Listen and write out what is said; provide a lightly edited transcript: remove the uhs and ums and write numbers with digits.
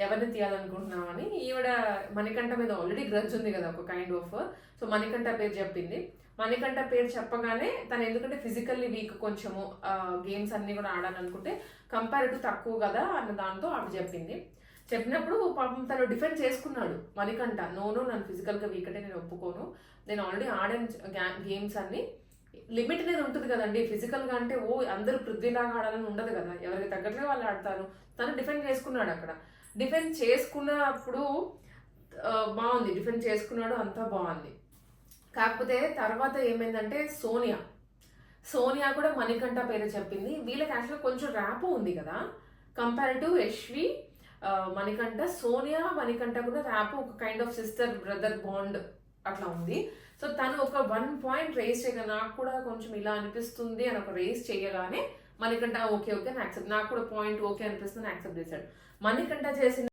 ఎవరిని తీయాలనుకుంటున్నావు అని. ఈవిడ మణికంఠ మీద ఆల్రెడీ గ్రడ్జ్ ఉంది కదా ఒక కైండ్ ఆఫ్. సో మణికంఠ పేరు చెప్పింది. మణికంఠ పేరు చెప్పగానే తను ఎందుకంటే ఫిజికల్లీ వీక్, కొంచెము గేమ్స్ అన్ని కూడా ఆడాలనుకుంటే కంపారిటివ్ తక్కువ కదా అన్న దాంతో ఆవిడ చెప్పింది. చెప్పినప్పుడు పాపం తను డిఫెండ్ చేసుకున్నాడు మణికంఠ. నోను నన్ను ఫిజికల్గా వీక్ అంటే నేను ఒప్పుకోను, నేను ఆల్రెడీ ఆడాను గేమ్స్ అన్ని, లిమిట్ అనేది ఉంటుంది కదండి. ఫిజికల్గా అంటే అందరూ పృథ్వీలాగా ఆడాలని ఉండదు కదా, ఎవరికి తగ్గట్లే వాళ్ళు ఆడతారు. తను డిఫెండ్ చేసుకున్నాడు అక్కడ. డిఫెండ్ చేసుకున్నప్పుడు బాగుంది, డిఫెండ్ చేసుకున్నాడు, అంతా బాగుంది. కాకపోతే తర్వాత ఏమైందంటే సోనియా కూడా మణికంఠ పేరు చెప్పింది. వీళ్ళకి యాక్చువల్గా కొంచెం ర్యాప్ ఉంది కదా కంపారిటివ్ యశ్వి మణికంఠ. సోనియా మణికంఠ కూడా ర్యాప్, ఒక kind of sister brother bond అట్లా ఉంది. సో తను ఒక 1 పాయింట్ రేస్ చేయగా నాకు కూడా కొంచెం ఇలా అనిపిస్తుంది అని ఒక రేస్ చేయగానే మణికంఠ ఓకే ఓకే అని యాక్సెప్ట్, నాకు కూడా పాయింట్ ఓకే అనిపిస్తుంది యాక్సెప్ట్ చేశాడు. మణికంఠ చేసిన